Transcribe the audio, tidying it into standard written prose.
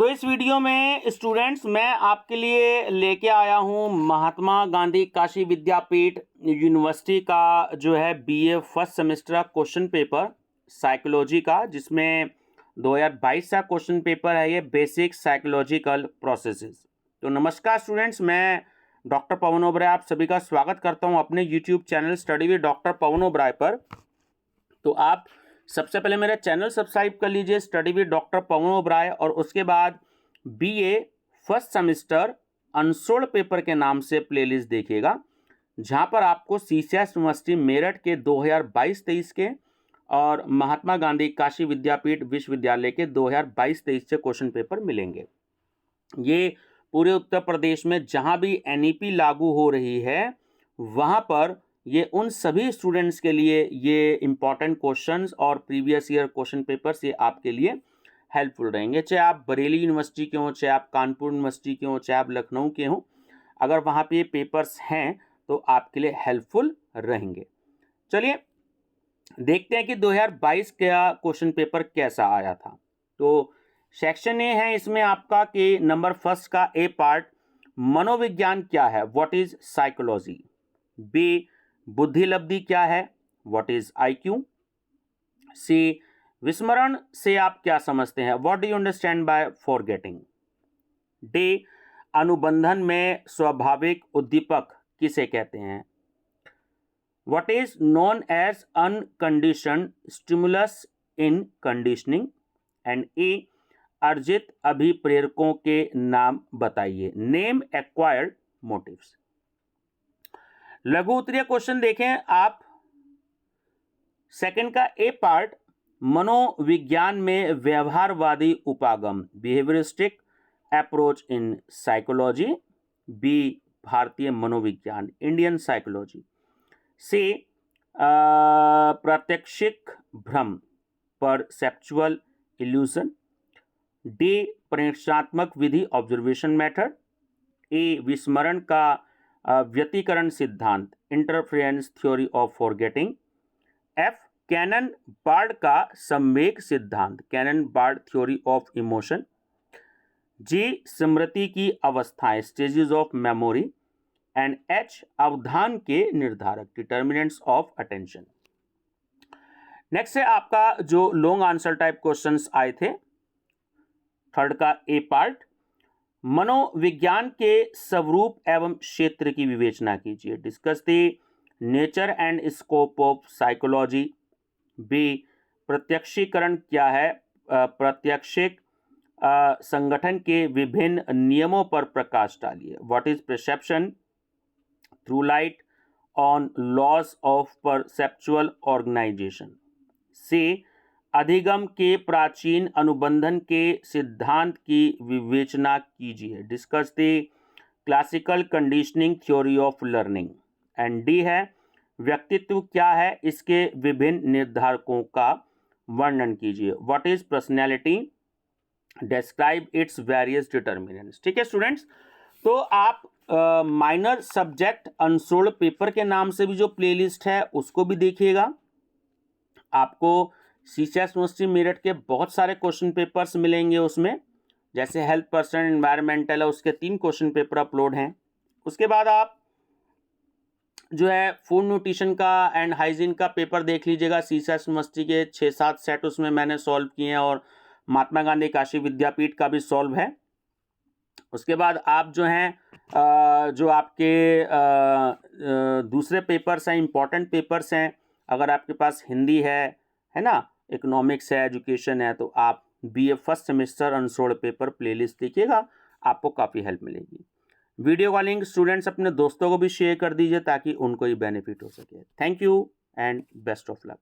तो इस वीडियो में स्टूडेंट्स मैं आपके लिए लेके आया हूँ महात्मा गांधी काशी विद्यापीठ यूनिवर्सिटी का जो है बीए फर्स्ट सेमेस्टर का क्वेश्चन पेपर साइकोलॉजी का, जिसमें 2022 का क्वेश्चन पेपर है ये बेसिक साइकोलॉजिकल प्रोसेसेस। तो नमस्कार स्टूडेंट्स, मैं डॉक्टर पवन ओबराय आप सभी का स्वागत करता हूँ अपने YouTube channel study with doctor Pavan Oberoi पर। तो आप सबसे पहले मेरा चैनल सब्सक्राइब कर लीजिए study with doctor Pavan Oberoi, और उसके बाद BA first semester unsold paper के नाम से प्लेलिस्ट देखिएगा, जहां पर आपको सीसीएस यूनिवर्सिटी मेरठ के 2022-23 के और महात्मा गांधी काशी विद्यापीठ विश्वविद्यालय के 2022-23 से क्वेश्चन पेपर मिलेंगे। ये पूरे उत्तर प्रदेश में जहां भी एनईपी लागू हो रही है वहां पर ये उन सभी स्टूडेंट्स के लिए ये इंपॉर्टेंट क्वेश्चंस और प्रीवियस ईयर क्वेश्चन पेपर्स ये आपके लिए हेल्पफुल रहेंगे। चाहे आप बरेली यूनिवर्सिटी के हों, चाहे आप कानपुर यूनिवर्सिटी के हों, चाहे आप लखनऊ के हों, अगर वहाँ पे ये पेपर्स हैं तो आपके लिए हेल्पफुल रहेंगे। चलिए देखते हैं कि 2022 का क्वेश्चन पेपर कैसा आया था। तो सेक्शन ए है इसमें आपका कि नंबर फर्स्ट का ए पार्ट, मनोविज्ञान क्या है, व्हाट इज साइकोलॉजी। बी, बुद्धि लब्धि क्या है, व्हाट इज आईक्यू। सी, विस्मरण से आप क्या समझते हैं, what do you understand by forgetting. D, अनुबंधन में स्वाभाविक उद्दीपक किसे कहते हैं, what is known as unconditioned stimulus in conditioning. And E, अर्जित अभिप्रेरकों के नाम बताइए, नेम एक्वायर्ड मोटिव्स। लघु उत्तरीय क्वेश्चन देखें आप, सेकंड का ए पार्ट, मनोविज्ञान में व्यवहारवादी उपागम, behavioristic approach in psychology. B, भारतीय मनोविज्ञान, इंडियन साइकोलॉजी। सी, प्रात्यक्षिक भ्रम, परसेप्चुअल इल्यूजन। डी, परीक्षणात्मक विधि, ऑब्जर्वेशन मेथड। ए, विस्मरण का व्यतिकरण सिद्धांत, interference theory of forgetting. F, Cannon Bard का संवेग सिद्धांत, Cannon Bard theory of emotion. G, स्मृति की अवस्थाएं, stages of memory. And H, अवधान के निर्धारक, डिटर्मिनेंट्स ऑफ अटेंशन। नेक्स्ट है आपका जो लॉन्ग आंसर टाइप क्वेश्चंस आए थे, थर्ड का ए पार्ट, मनोविज्ञान के स्वरूप एवं क्षेत्र की विवेचना कीजिए, discuss the nature and scope of psychology. B, प्रत्यक्षीकरण क्या है, प्रत्यक्षिक संगठन के विभिन्न नियमों पर प्रकाश डालिए, what is perception, through light on laws of perceptual organisation. C, अधिगम के प्राचीन अनुबंधन के सिद्धांत की विवेचना कीजिए, discuss the classical conditioning theory of learning. And D है, व्यक्तित्व क्या है, इसके विभिन्न निर्धारकों का वर्णन कीजिए, what is personality, describe its various determinants. ठीक है स्टूडेंट्स, तो आप माइनर सब्जेक्ट अनसोल्ड पेपर के नाम से भी जो प्लेलिस्ट है उसको भी देखिएगा। आपको सीसीएस यूनिवर्सिटी मेरठ के बहुत सारे क्वेश्चन पेपर्स मिलेंगे उसमें, जैसे हेल्थ पर्सन एनवायरमेंटल है उसके 3 क्वेश्चन पेपर अपलोड हैं। उसके बाद आप जो है फूड न्यूट्रिशन का एंड हाइजीन का पेपर देख लीजिएगा, सीसीएस यूनिवर्सिटी के 6-7 सेट उसमें मैंने सॉल्व किए हैं, और महात्मा गांधी काशी विद्यापीठ का भी सॉल्व है। उसके बाद आप जो हैं जो आपके दूसरे पेपर्स हैं, इंपॉर्टेंट पेपर्स हैं, अगर आपके पास हिंदी है ना, इकोनॉमिक्स है, एजुकेशन है, तो आप BA first semester unsold paper playlist देखिएगा, आपको काफ़ी हेल्प मिलेगी। वीडियो का लिंक स्टूडेंट्स अपने दोस्तों को भी शेयर कर दीजिए ताकि उनको ही बेनिफिट हो सके। Thank you and best of luck.